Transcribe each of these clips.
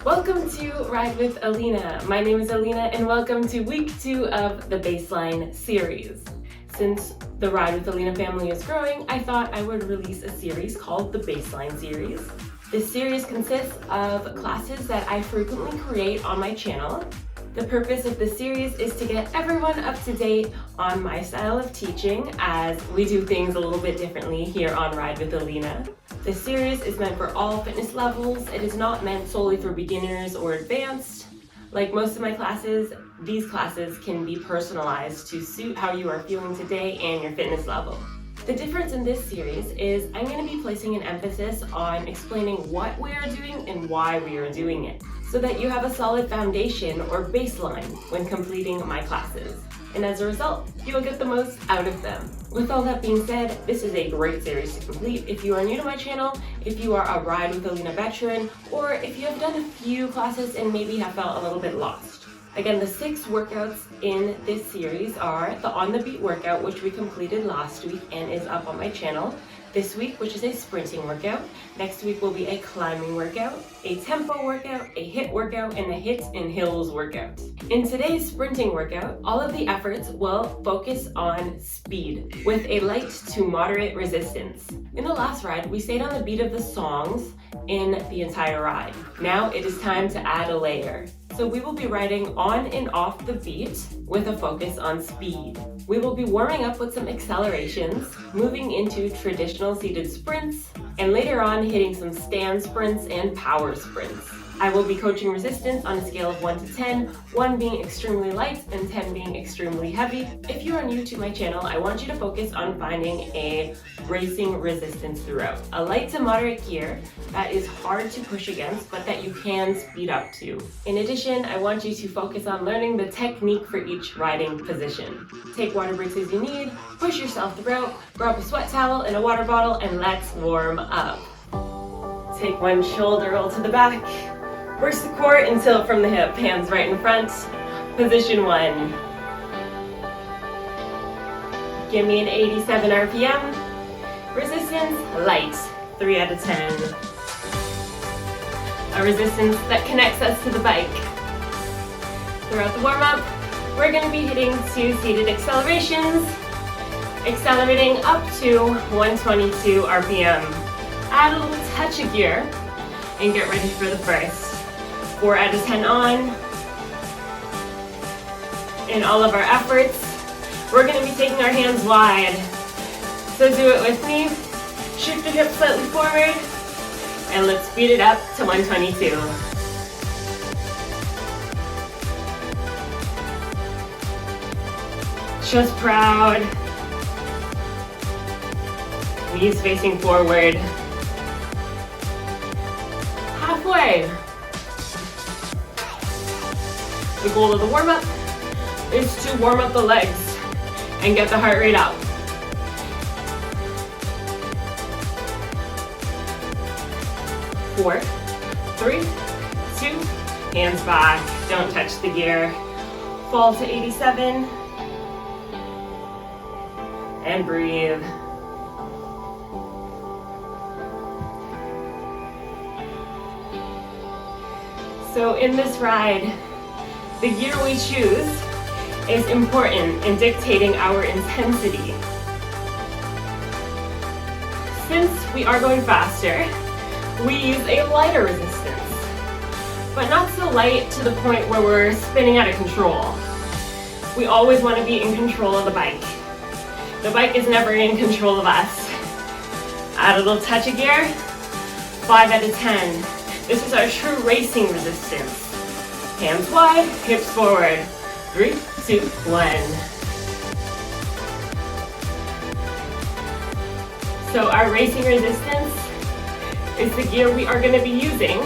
Welcome to Ride with Alina. My name is Alina and welcome to week 2 of the Baseline series. Since the Ride with Alina family is growing, I thought I would release a series called the Baseline series. This series consists of classes that I frequently create on my channel. The purpose of this series is to get everyone up to date on my style of teaching, as we do things a little bit differently here on Ride with Alina. This series is meant for all fitness levels. It is not meant solely for beginners or advanced. Like most of my classes, these classes can be personalized to suit how you are feeling today and your fitness level. The difference in this series is I'm going to be placing an emphasis on explaining what we are doing and why we are doing it, so that you have a solid foundation or baseline when completing my classes. And as a result, you will get the most out of them. With all that being said, this is a great series to complete if you are new to my channel, if you are a Ride with Alina veteran, or if you have done a few classes and maybe have felt a little bit lost. Again, the 6 workouts in this series are the On the Beat workout, which we completed last week and is up on my channel. This week, which is a sprinting workout. Next week will be a climbing workout, a tempo workout, a HIIT workout, and a HIIT and HILLS workout. In today's sprinting workout, all of the efforts will focus on speed with a light to moderate resistance. In the last ride, we stayed on the beat of the songs in the entire ride. Now it is time to add a layer. So we will be riding on and off the beat with a focus on speed. We will be warming up with some accelerations, moving into traditional seated sprints, and later on hitting some stand sprints and power sprints. I will be coaching resistance on a scale of 1 to 10, 1 being extremely light and 10 being extremely heavy. If you are new to my channel, I want you to focus on finding a racing resistance throughout. A light to moderate gear that is hard to push against, but that you can speed up to. In addition, I want you to focus on learning the technique for each riding position. Take water breaks as you need, push yourself throughout, grab a sweat towel and a water bottle, and let's warm up. Take one shoulder roll to the back. Burst the core and tilt from the hip, hands right in front. Position 1. Give me an 87 RPM. Resistance, light, 3 out of 10. A resistance that connects us to the bike. Throughout the warm-up, we're going to be hitting 2 seated accelerations, accelerating up to 122 RPM. Add a little touch of gear and get ready for the first. 4 out of 10 on. In all of our efforts, we're going to be taking our hands wide. So do it with me. Shift your hips slightly forward, and let's speed it up to 122. Chest proud. Knees facing forward. Halfway. The goal of the warm-up is to warm up the legs and get the heart rate up. Four, 3, 2, hands back, don't touch the gear. Fall to 87 and breathe. So in this ride, the gear we choose is important in dictating our intensity. Since we are going faster, we use a lighter resistance, but not so light to the point where we're spinning out of control. We always want to be in control of the bike. The bike is never in control of us. Add a little touch of gear, 5 out of 10. This is our true racing resistance. Hands wide, hips forward. 3, 2, 1. So our racing resistance is the gear we are going to be using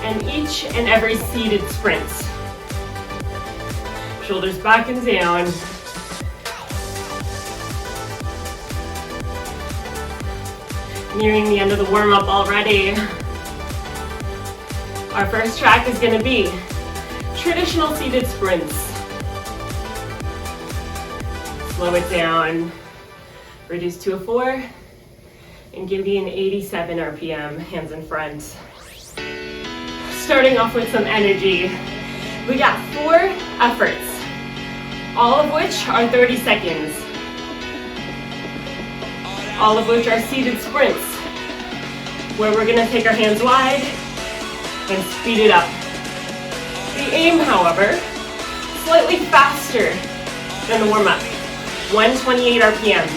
in each and every seated sprint. Shoulders back and down. Nearing the end of the warm-up already. Our first track is going to be traditional seated sprints. Slow it down. Reduce to a 4 and give you an 87 RPM, hands in front. starting off with some energy. We got 4 efforts, all of which are 30 seconds. All of which are seated sprints, where we're gonna take our hands wide and speed it up. The aim, however, slightly faster than the warm-up, 128 RPM.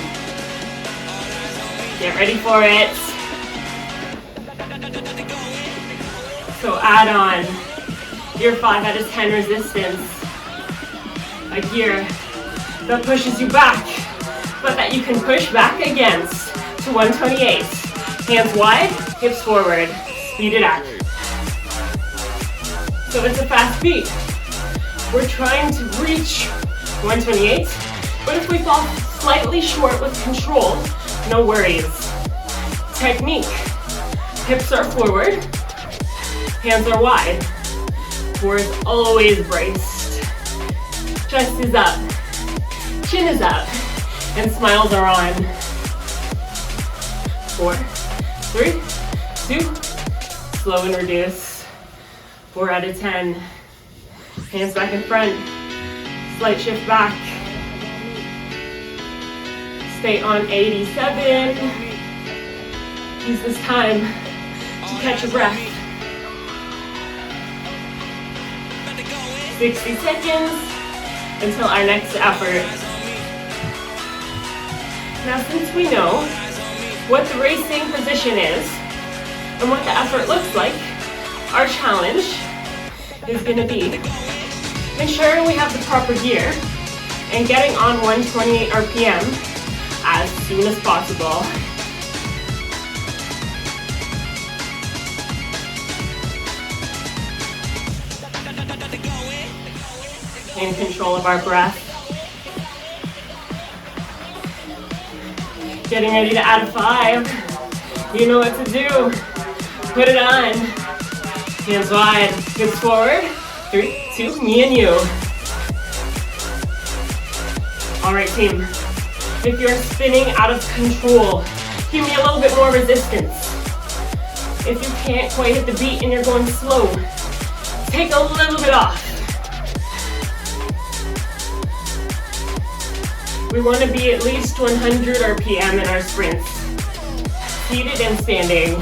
Get ready for it. So add on your 5 out of 10 resistance, a gear that pushes you back, but that you can push back against to 128. Hands wide, hips forward, speed it up. So it's a fast beat. We're trying to reach 128, but if we fall slightly short with control, no worries. Technique, hips are forward, hands are wide, core is always braced, chest is up, chin is up, and smiles are on. 4, 3, 2, slow and reduce. 4 out of 10. Hands back in front, slight shift back. Stay on 87. Use this time to catch your breath. 60 seconds until our next effort. Now, since we know what the racing position is and what the effort looks like, our challenge is going to be ensuring we have the proper gear and getting on 128 RPM as soon as possible. In control of our breath. Getting ready to add a 5. You know what to do. Put it on. Hands wide, hips forward. 3, 2, me and you. All right, team. If you're spinning out of control, give me a little bit more resistance. If you can't quite hit the beat and you're going slow, take a little bit off. We want to be at least 100 RPM in our sprints, seated and standing.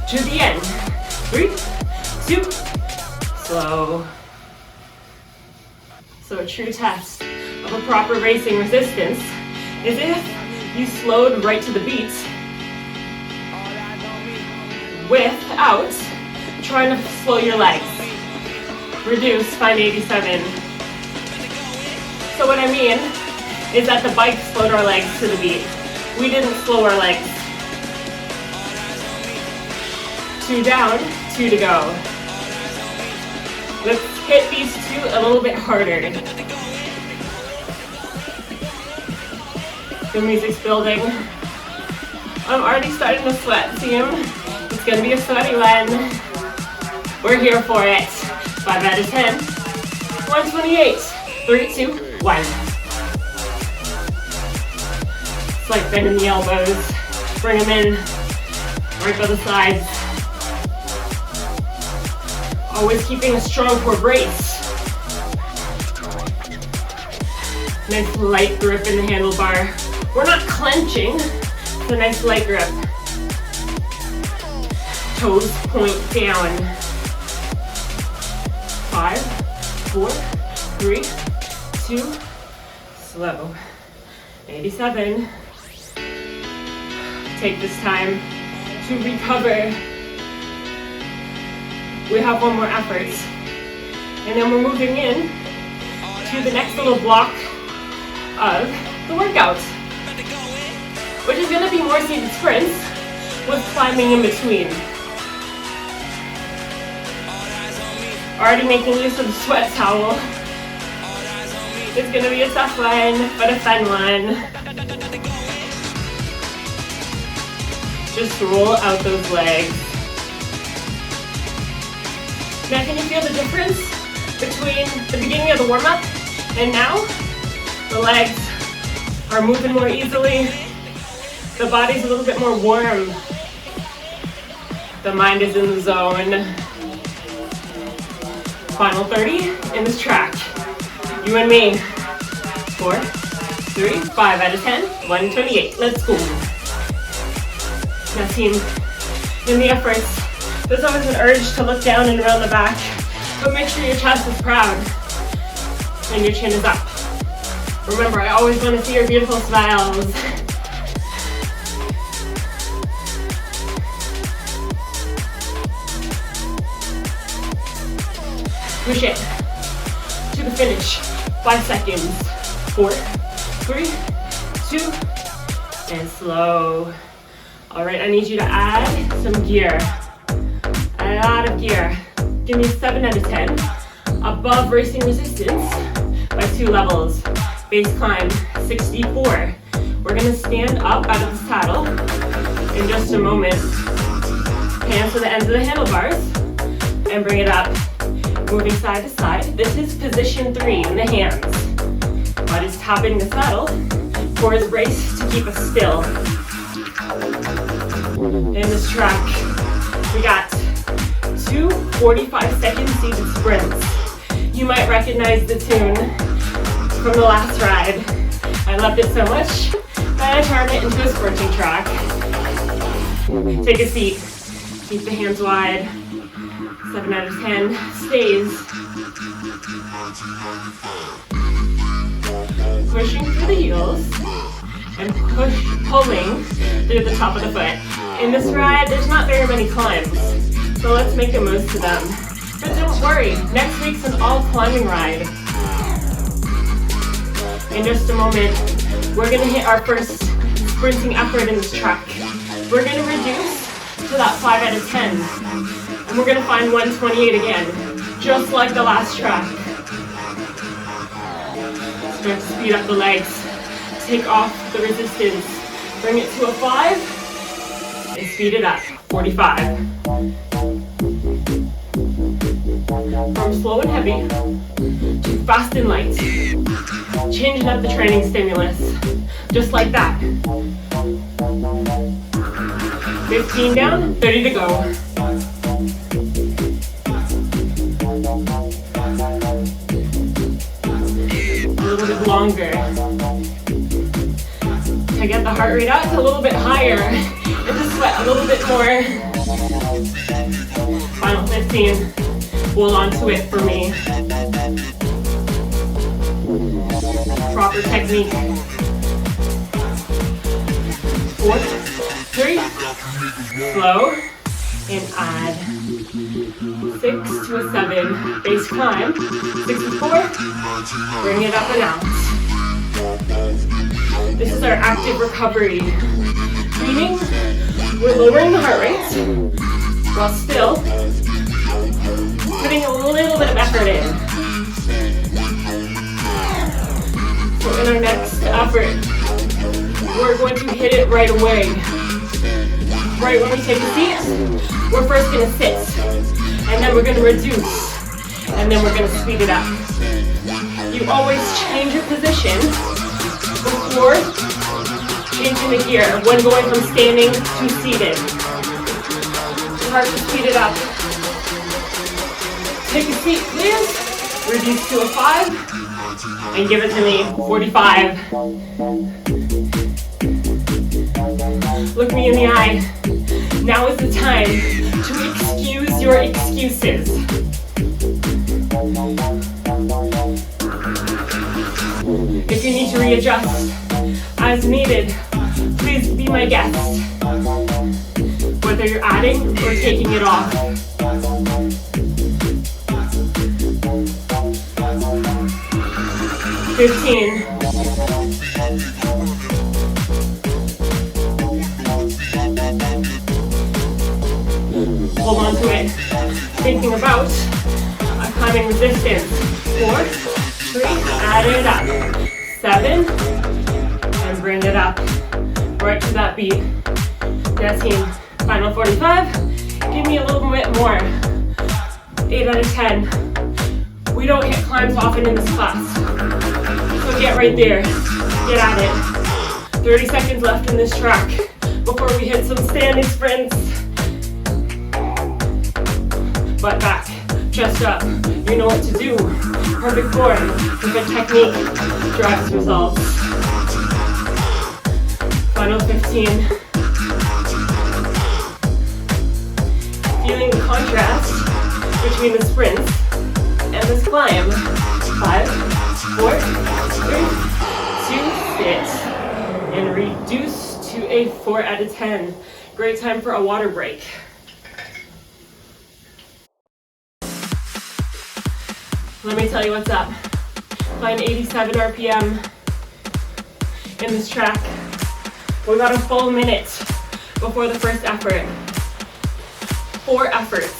To the end. 3, 2, slow. So a true test of a proper racing resistance is if you slowed right to the beat without trying to slow your legs. Reduce, find 87. So what I mean is that the bike slowed our legs to the beat. We didn't slow our legs. 2 down, 2 to go. Let's hit these 2 a little bit harder. The music's building. I'm already starting to sweat, team. It's gonna be a sweaty one. We're here for it. 5 out of 10. 128. 3, 2, 1. Slight bend in the elbows. Bring them in. Right by the sides. Always keeping a strong core brace. Nice light grip in the handlebar. We're not clenching. It's a nice light grip. Toes point down. 5, 4, 3, 2, slow. 87. Take this time to recover. We have 1 more effort. And then we're moving in to the next little block of the workout, which is going to be more seated sprints with climbing in between. Already making use of the sweat towel. It's going to be a tough one, but a fun one. Just roll out those legs. Now, can you feel the difference between the beginning of the warm-up and now? The legs are moving more easily. The body's a little bit more warm. The mind is in the zone. Final 30 in this track. You and me. 4, 3, 5 out of 10, 128. Let's go. Now team, in the efforts, there's always an urge to look down and around the back, but make sure your chest is proud and your chin is up. Remember, I always want to see your beautiful smiles. Push it to the finish. 5 seconds. 4, 3, 2, and slow. All right, I need you to add some gear. A lot of gear. Give me 7 out of 10. Above racing resistance by 2 levels. Base climb, 64. We're gonna stand up out of the saddle in just a moment. Hands to the ends of the handlebars and bring it up. Moving side to side. This is position 3 in the hands. Butt is tapping the saddle. Core is braced to keep us still. In this track, we got 2 45-second seated sprints. You might recognize the tune from the last ride. I loved it so much that I turned it into a sprinting track. Take a seat. Keep the hands wide. 7 out of 10 stays. Pushing through the heels and pulling through the top of the foot. In this ride, there's not very many climbs, so let's make the most of them. But don't worry, next week's an all climbing ride. In just a moment, we're gonna hit our first sprinting effort in this track. We're gonna reduce to that 5 out of 10. And we're gonna find 128 again, just like the last track. Start to speed up the legs. Take off the resistance. Bring it to a 5 and speed it up. 45. From slow and heavy to fast and light. Changing up the training stimulus, just like that. 15 down, 30 to go. A little bit longer. To get the heart rate up a little bit higher and to sweat a little bit more. Final 15. Hold on to it for me. Proper technique. 4, 3, slow, and add 6 to a 7, base climb, 64, bring it up and out. This is our active recovery, meaning we're lowering the heart rate while still putting a little bit of effort in. So in our next effort, we're going to hit it right away. Right when we take a seat, we're first going to sit, and then we're going to reduce, and then we're going to speed it up. You always change your position before changing the gear when going from standing to seated. It's hard to speed it up. Take a seat, please. Reduce to a 5, and give it to me. 45. Look me in the eye. Now is the time to excuse your excuses. If you need to readjust as needed, please be my guest. Whether you're adding or taking it off. $15. Hold on to it. Thinking about climbing resistance. 4, 3, add it up. 7, and bring it up. Right to that beat. Now team, final 45. Give me a little bit more. 8 out of 10. We don't hit climbs often in this class. So get right there. Get at it. 30 seconds left in this track before we hit some standing sprints. Butt back, chest up. You know what to do. Perfect form, perfect technique drives results. Final 15. Feeling the contrast between the sprints and this climb. 5, 4, 3, 2, sit. And reduce to a 4 out of 10. Great time for a water break. Let me tell you what's up. Find 87 RPM in this track. We got a full minute before the first effort. 4 efforts,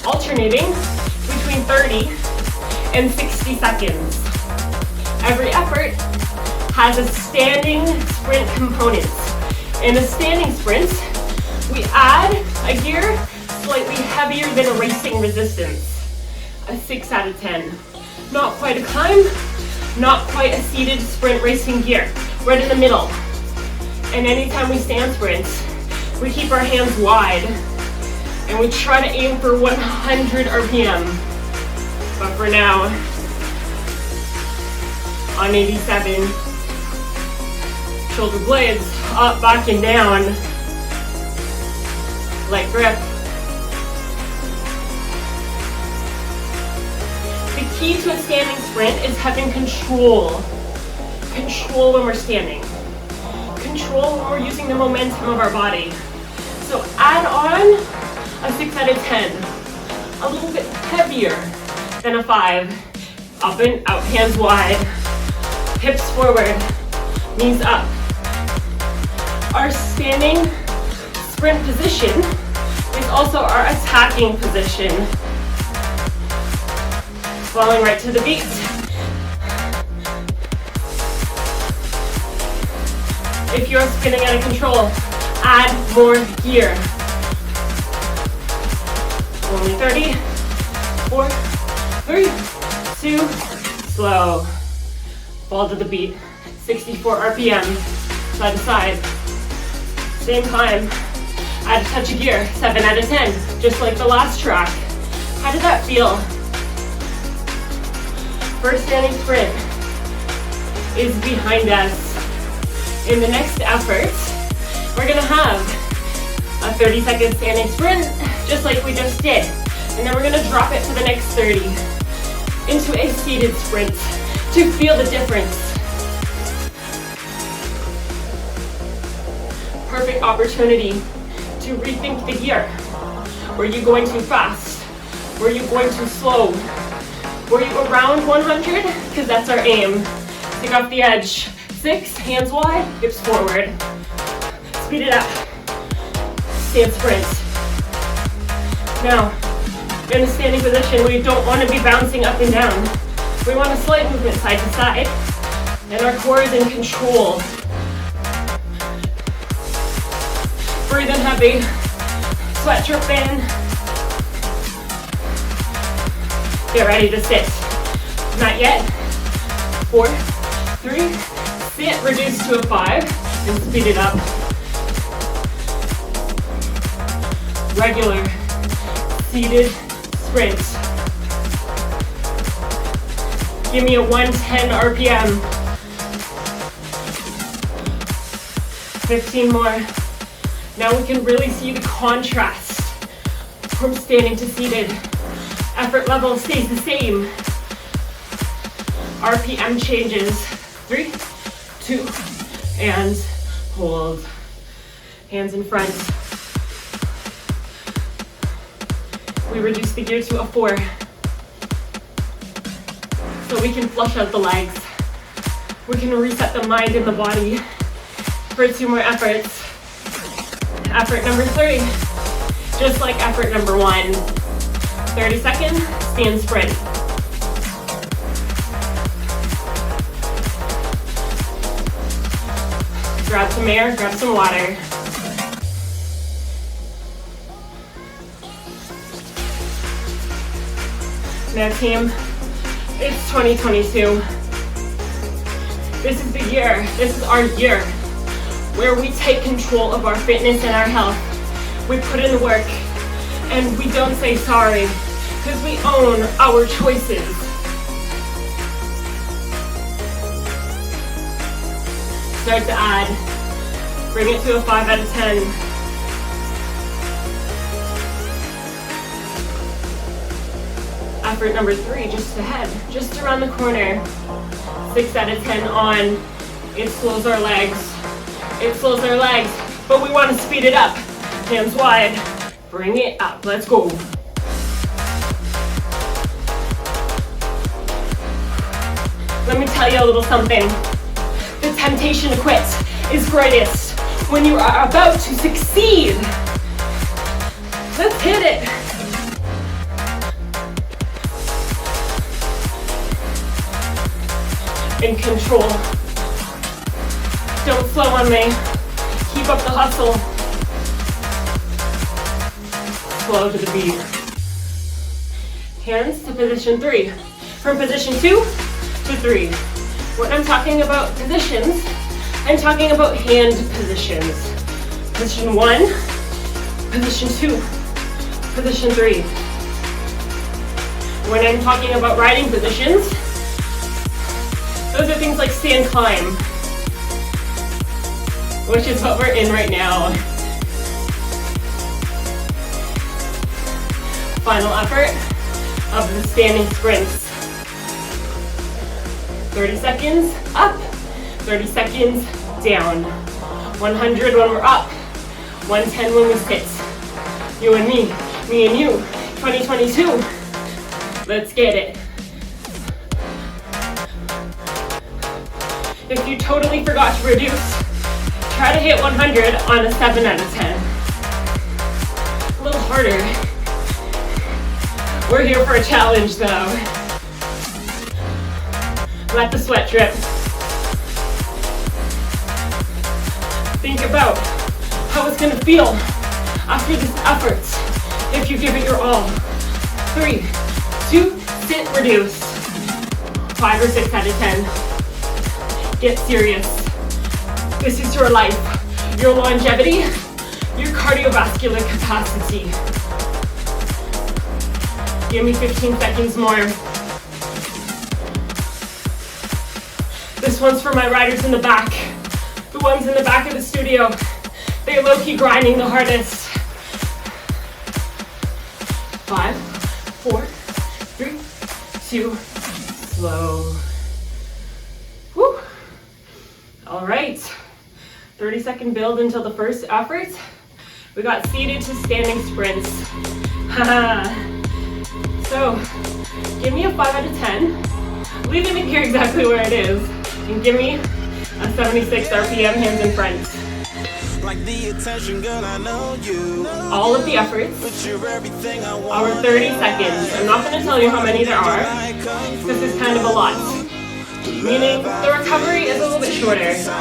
alternating between 30 and 60 seconds. Every effort has a standing sprint component. In a standing sprint, we add a gear slightly heavier than a racing resistance. A 6 out of 10. Not quite a climb, not quite a seated sprint racing gear. Right in the middle. And anytime we stand sprints, we keep our hands wide and we try to aim for 100 RPM. But for now, on 87, shoulder blades up, back, and down. Light grip. The key to a standing sprint is having control. Control when we're standing. Control when we're using the momentum of our body. So add on a 6 out of 10. A little bit heavier than a 5. Up and out, hands wide. Hips forward, knees up. Our standing sprint position is also our attacking position. Falling right to the beat. If you're spinning out of control, add more gear. Only 30, 4, 3, 2, slow. Fall to the beat. 64 RPM, side to side. Same time. Add a touch of gear, 7 out of 10, just like the last track. How did that feel? First standing sprint is behind us. In the next effort, we're gonna have a 30-second standing sprint, just like we just did. And then we're gonna drop it for the next 30 into a seated sprint to feel the difference. Perfect opportunity to rethink the gear. Were you going too fast? Were you going too slow? Were you around 100? Because that's our aim. Take off the edge. 6, hands wide, hips forward. Speed it up. Stand sprint. Now, in a standing position, we don't want to be bouncing up and down. We want a slight movement side to side. And our core is in control. Breathe in heavy. Sweat drip in. Get ready to sit. Not yet. 4, 3, sit, reduce to a 5, and speed it up. Regular, seated sprint. Give me a 110 RPM. 15 more. Now we can really see the contrast from standing to seated. Effort level stays the same. RPM changes. 3, 2, and hold. Hands in front. We reduce the gear to a 4. So we can flush out the legs. We can reset the mind and the body for 2 more efforts. Effort number 3, just like effort number 1. 30 seconds, stand sprint. Grab some air, grab some water. Now team, it's 2022. This is the year, this is our year where we take control of our fitness and our health. We put in the work And we don't say sorry, because we own our choices. Start to add. Bring it to a 5 out of 10. Effort number 3, just ahead, just around the corner. 6 out of 10 on. It slows our legs. It slows our legs, but we want to speed it up. Hands wide. Bring it up. Let's go. Let me tell you a little something. The temptation to quit is greatest when you are about to succeed. Let's hit it. In control. Don't slow on me. Keep up the hustle. Slow to the beat. Hands to position 3. From position 2 to 3. When I'm talking about positions, I'm talking about hand positions. Position 1, position 2, position 3. When I'm talking about riding positions, those are things like stand climb, which is what we're in right now. Final effort of the standing sprints. 30 seconds up, 30 seconds down. 100 when we're up, 110 when we sit. You and me and you. 2022. Let's get it. If you totally forgot to reduce, try to hit 100 on a 7 out of 10. A little harder. We're here for a challenge though. Let the sweat drip. Think about how it's gonna feel after this effort if you give it your all. 3, 2, sit, reduce. 5 or 6 out of 10. Get serious. This is your life, your longevity, your cardiovascular capacity. Give me 15 seconds more. This one's for my riders in the back. The ones in the back of the studio. They're low-key grinding the hardest. 5, 4, 3, 2, slow. Woo. All right. 30-second build until the first effort. We got seated to standing sprints. So, give me a 5 out of 10. Leaving it here exactly where it is. And give me a 76 RPM hands in front. All of the efforts are 30 seconds. I'm not going to tell you how many there are. This is kind of a lot. Meaning the recovery is a little bit shorter. So,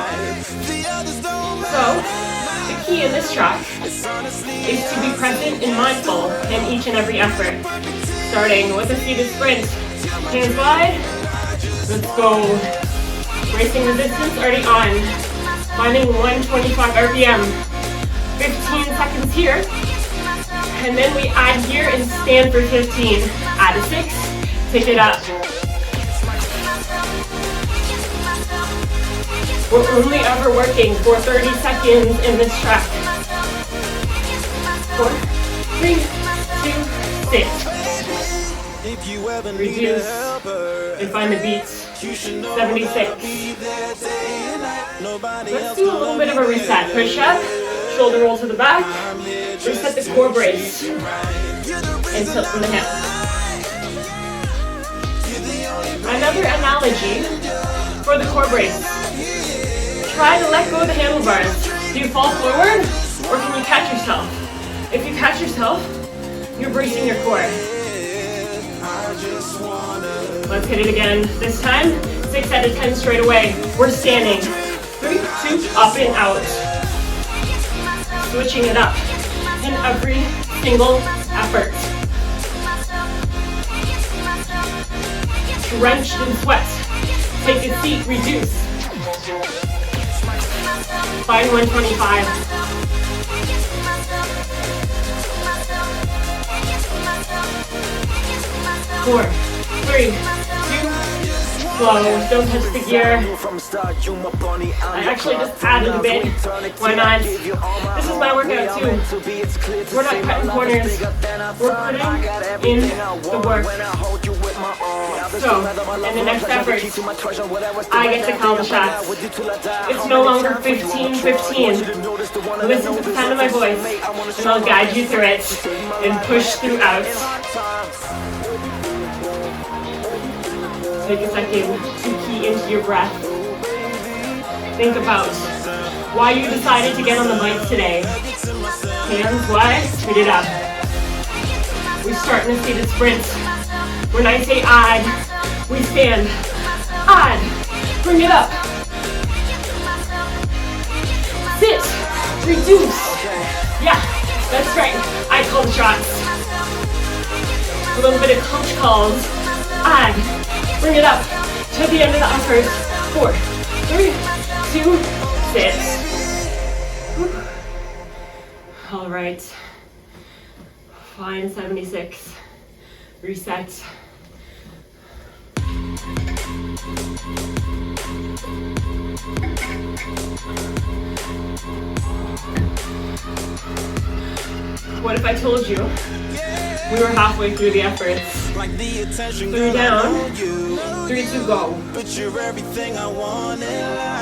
the key in this track is to be present and mindful in each and every effort. Starting with a seated sprint. Hands wide. Let's go. Racing resistance already on. Climbing 125 RPM. 15 seconds here. And then we add here and stand for 15. Add a 6. Pick it up. We're only ever working for 30 seconds in this track. 4, 3, 2, sit. Reduce and find the beat. 76. Let's do a little bit of a reset. Push up, shoulder roll to the back, reset the core brace, and tilt from the hip. Another analogy for the core brace. Try to let go of the handlebars. Do you fall forward, or can you catch yourself? If you catch yourself, you're bracing your core. Let's hit it again. This time, 6 out of 10 straight away. We're standing. 3, 2, up and out. Switching it up in every single effort. Drenched in sweat. Take a seat, reduce. Find 125. 4, 3, 2, slow. Don't touch the gear. I actually just added a bit. Why not? This is my workout too. We're not cutting corners. We're putting in the work. So, in the next effort, I get to call the shots. It's no longer 15-15. Listen to the sound of my voice, and I'll guide you through it and push throughout. Take a second to key into your breath. Think about why you decided to get on the bike today. Hands wide, speed it up. We start in a seated sprint. When I say add, we stand. Add, bring it up. Sit, reduce. Yeah, that's right. I call the shots. A little bit of coach calls. Add, bring it up to the end of the effort. 4, 3, 2, sit. All right. Fine, 76. Reset. What if I told you we were halfway through the efforts? 3 down, 3 to go.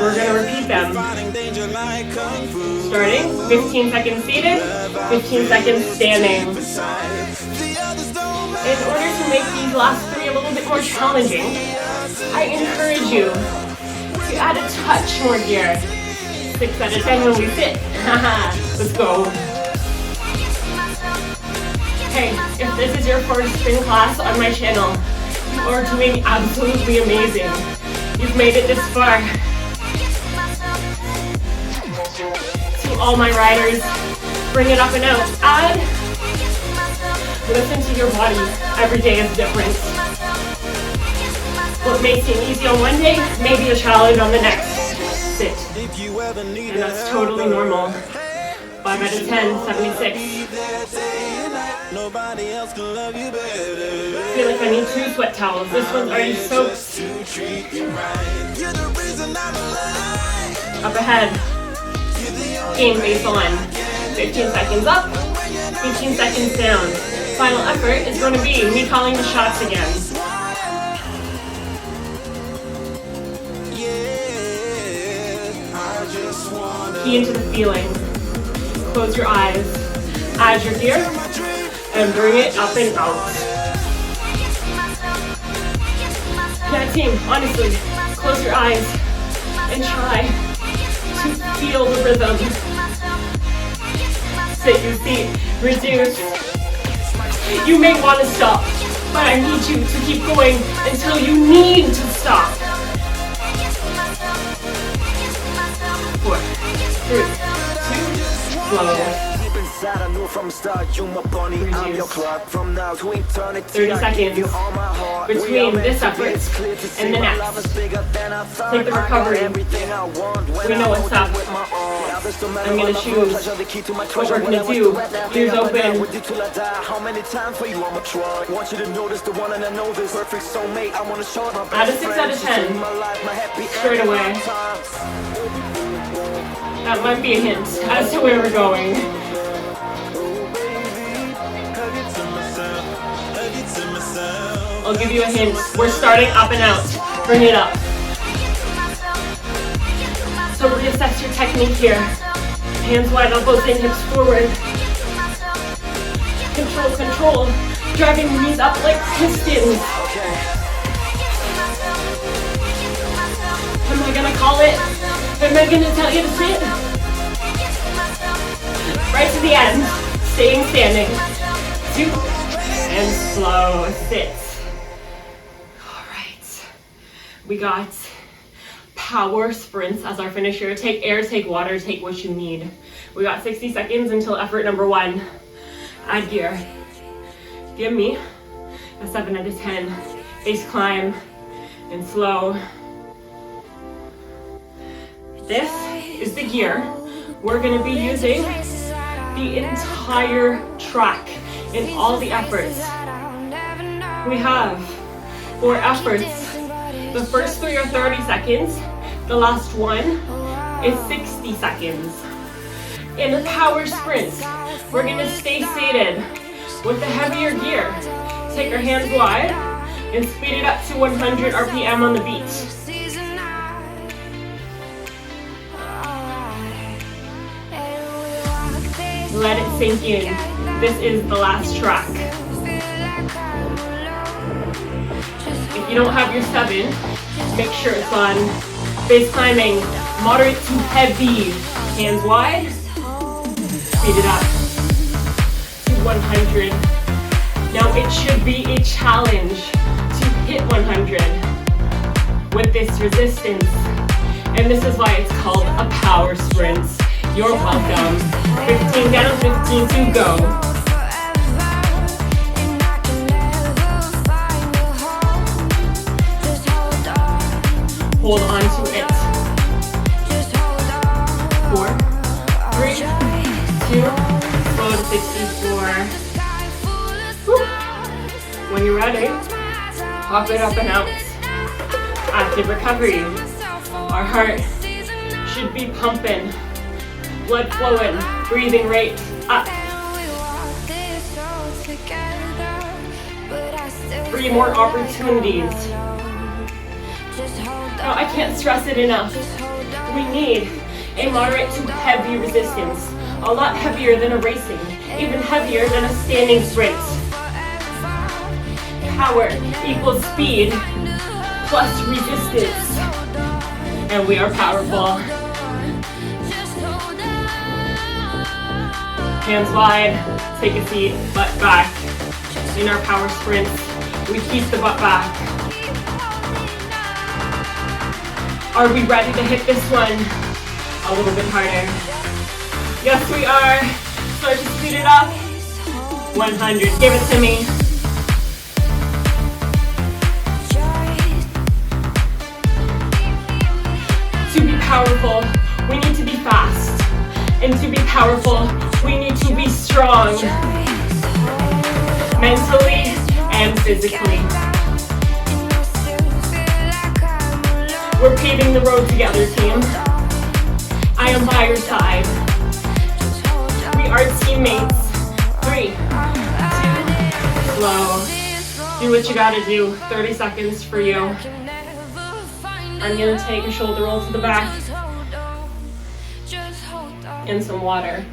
We're gonna repeat them. Starting, 15 seconds seated, 15 seconds standing. In order to make these last 3 a little bit more challenging, I encourage you to add a touch more gear. 6 out of 10 when we sit. Haha, let's go. Hey, if this is your first spin class on my channel, you are doing absolutely amazing. You've made it this far. To all my riders, bring it up and out. Add. Listen to your body. Every day is different. What may seem easy on one day may be a challenge on the next. Sit. And that's totally normal. 5 out of 10, 76. I feel like I need 2 sweat towels. This one's already soaked. Up ahead. Gain base on. 15 seconds up, 15 seconds down. Final effort is going to be me calling the shots again. Key into the feeling. Close your eyes. Add your gear and bring it up and out. Yeah, team, honestly, close your eyes and try to feel the rhythm. Sit your feet, reduce. You may want to stop, but I need you to keep going until you need to stop. 4, 3, 2, slow. I knew from the start you my bunny, I'm your club from now to eternity. 30 seconds between this effort and the next. Take the recovery. We know what's up. I'm going to choose what we're going to do. Ears open. Add a 6 out of 10. Straight away. That might be a hint as to where we're going. I'll give you a hint. We're starting up and out. Bring it up. So reassess your technique here. Hands wide, elbows in, hips forward. Control, control. Driving the knees up like pistons. Am I gonna call it? Am I gonna tell you to sit? Right to the end. Staying standing. 2 and slow. Sit. We got power sprints as our finisher. Take air, take water, take what you need. We got 60 seconds until effort number 1. Add gear. Give me a 7 out of 10. Base climb and slow. This is the gear we're going to be using the entire track in all the efforts. We have 4 efforts. The first 3 are 30 seconds. The last one is 60 seconds. In a power sprint, we're going to stay seated with the heavier gear. Take our hands wide and speed it up to 100 RPM on the beat. Let it sink in. This is the last track. If you don't have your 7, make sure it's on base climbing, moderate to heavy. Hands wide, speed it up to 100. Now it should be a challenge to hit 100 with this resistance. And this is why it's called a power sprint. You're welcome. 15 down, 15 to go. Hold on to it. 4, 3, 2, slow to 64. Woo. When you're ready, pop it up and out. Active recovery. Our heart should be pumping, blood flowing, breathing rate up. 3 more opportunities. Now, I can't stress it enough. We need a moderate to heavy resistance. A lot heavier than a racing, even heavier than a standing sprint. Power equals speed plus resistance. And we are powerful. Hands wide, take a seat, butt back. In our power sprints, we keep the butt back. Are we ready to hit this one a little bit harder? Yes, we are. Start to speed it up. 100, give it to me. To be powerful, we need to be fast. And to be powerful, we need to be strong. Mentally and physically. We're paving the road together, team. I am by your side. We are teammates. 3, 2, slow. Do what you gotta do. 30 seconds for you. I'm gonna take a shoulder roll to the back. And some water.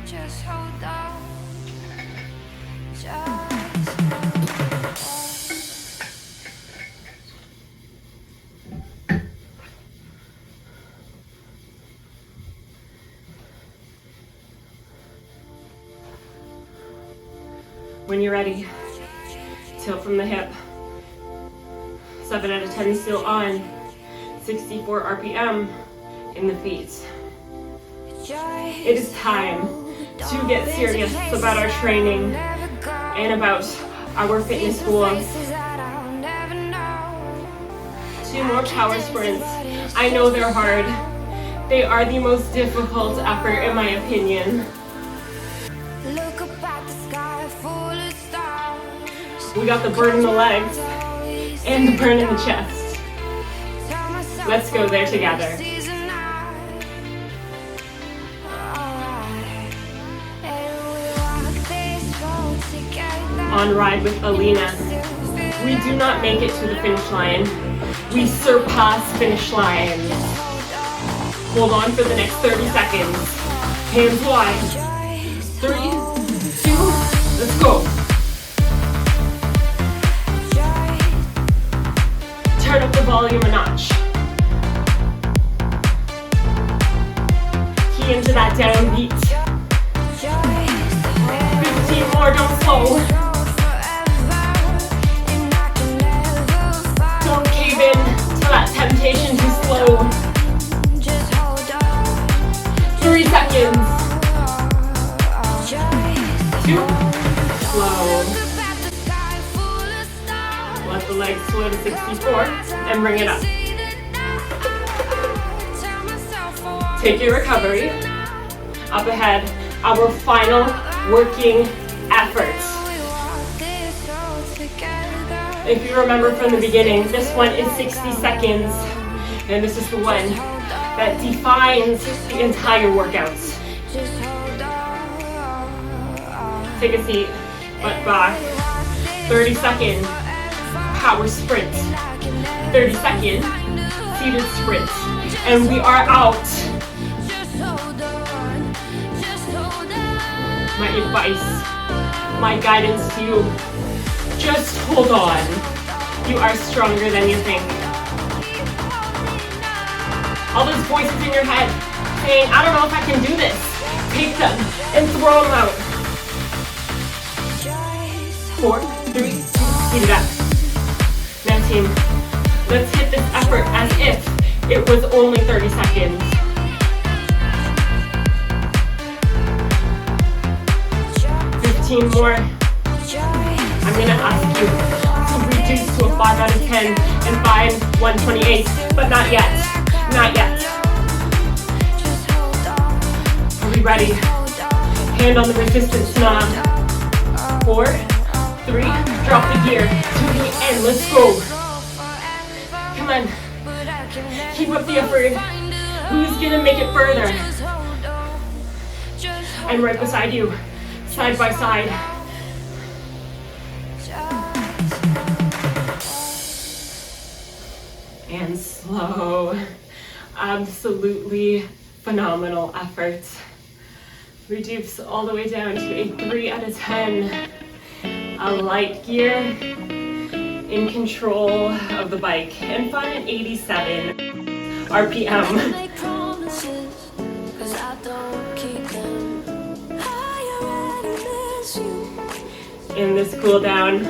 When you're ready, tilt from the hip. 7 out of 10 still on. 64 RPM in the feet. It is time to get serious about our training and about our fitness goals. 2 more power sprints. I know they're hard. They are the most difficult effort in my opinion. We got the burn in the legs and the burn in the chest. Let's go there together. On Ride with Alina, we do not make it to the finish line. We surpass finish lines. Hold on for the next 30 seconds. Hands wide. 3, 2, let's go. Turn up the volume a notch. Key into that down beat. 15 more, don't slow. Don't cave in to that temptation to slow. 3 seconds. 2, slow. Let the legs slow to 64 and bring it up. Take your recovery. Up ahead, our final working effort. If you remember from the beginning, this one is 60 seconds, and this is the one that defines the entire workout. Take a seat, butt back. 30-second power sprint. 30-second seated sprint. And we are out. My advice, my guidance to you, just hold on. You are stronger than you think. All those voices in your head saying, I don't know if I can do this. Take them and throw them out. 4, 3, 2, speed it up. Now team, let's hit this effort as if it was only 30 seconds. 15 more. I'm gonna ask you to reduce to a 5 out of 10 and find 128, but not yet, not yet. Are we ready? Hand on the resistance knob. 4, 3, drop the gear to the end, let's go. Come on, keep up the effort. Who's gonna make it further? I'm right beside you, side by side. And slow. Absolutely phenomenal effort. Reduce all the way down to a 3 out of 10. A light gear, in control of the bike, and fun at 87 RPM. In this cool down,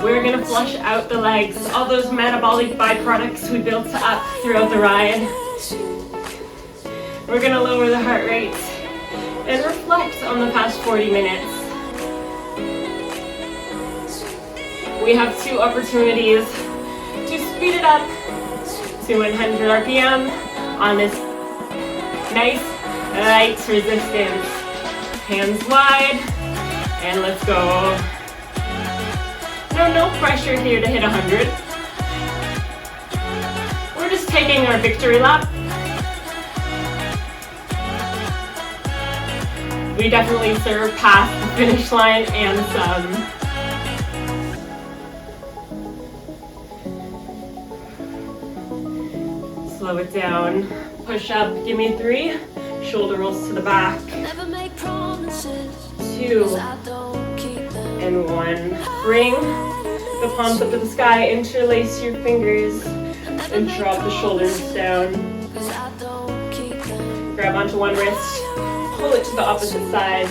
we're gonna flush out the legs, all those metabolic byproducts we built up throughout the ride. We're gonna lower the heart rate and reflect on the past 40 minutes. We have 2 opportunities to speed it up to 100 RPM on this nice light resistance. Hands wide, and let's go. No pressure here to hit 100. We're just taking our victory lap. We definitely surpassed the finish line and some. Slow it down. Push up, give me 3. Shoulder rolls to the back. 2 and 1. Bring the palms up to the sky, interlace your fingers, and drop the shoulders down. Grab onto one wrist, pull it to the opposite side.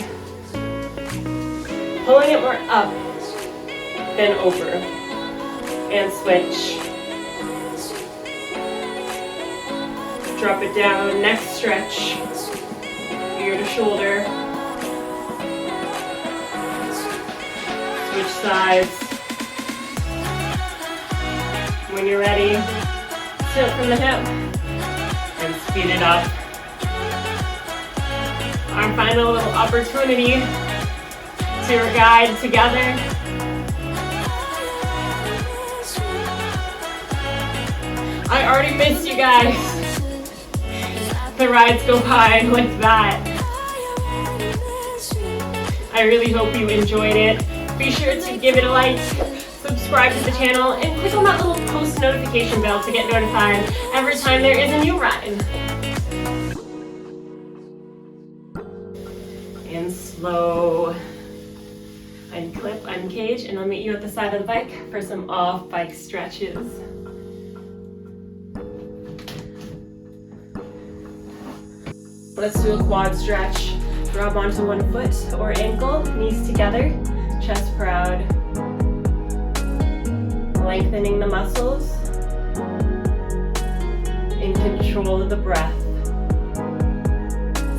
Pulling it more up than over. And switch. Drop it down, neck stretch, ear to shoulder. Switch sides. When you're ready, tilt from the hip and speed it up. Our final little opportunity to guide together. I already missed you guys. The rides go by like that. I really hope you enjoyed it. Be sure to give it a like, subscribe to the channel, and click on that little post notification bell to get notified every time there is a new ride. And slow. Unclip, uncage, and I'll meet you at the side of the bike for some off-bike stretches. Let's do a quad stretch. Grab onto one foot or ankle, knees together, chest proud. Lengthening the muscles. In control of the breath.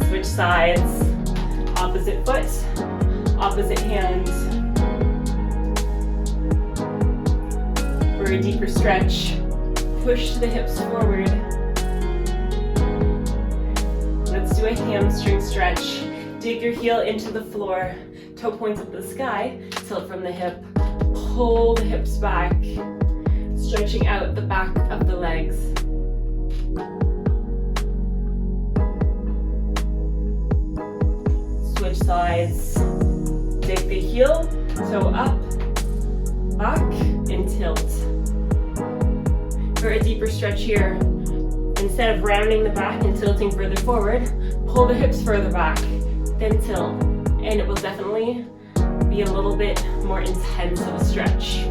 Switch sides. Opposite foot, opposite hand. For a deeper stretch, push the hips forward. Let's do a hamstring stretch. Dig your heel into the floor, toe points up to the sky, tilt from the hip, pull the hips back, stretching out the back of the legs. Switch sides. Dig the heel, toe up, back, and tilt. For a deeper stretch here, instead of rounding the back and tilting further forward, pull the hips further back, then tilt. And it will definitely be a little bit more intense of a stretch.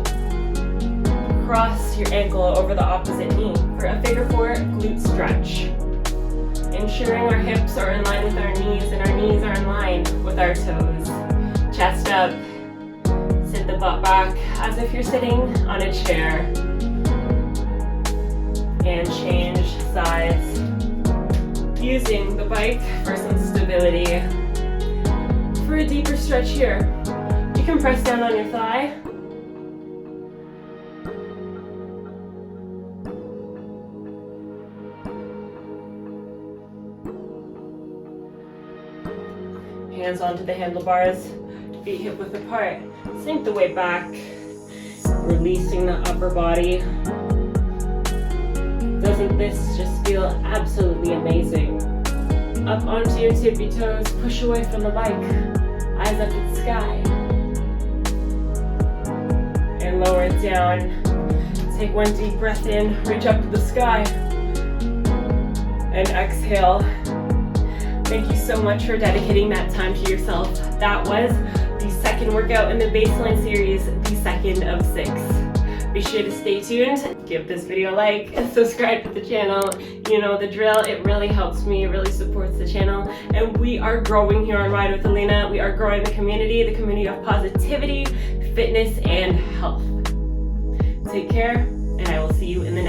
Cross your ankle over the opposite knee for a figure 4 glute stretch. Ensuring our hips are in line with our knees and our knees are in line with our toes. Chest up, sit the butt back as if you're sitting on a chair. And change sides. Using the bike for some stability. For a deeper stretch here, you can press down on your thigh. Hands onto the handlebars, feet hip width apart. Sink the weight back, releasing the upper body. Doesn't this just feel absolutely amazing? Up onto your tippy toes, push away from the bike, eyes up at the sky. And lower it down. Take one deep breath in, reach up to the sky. And exhale. Thank you so much for dedicating that time to yourself. That was the second workout in the baseline series, the second of 6. Be sure to stay tuned, give this video a like, and subscribe to the channel. You know the drill, it really helps me, it really supports the channel. And we are growing here on Ride with Alina. We are growing the community of positivity, fitness, and health. Take care, and I will see you in the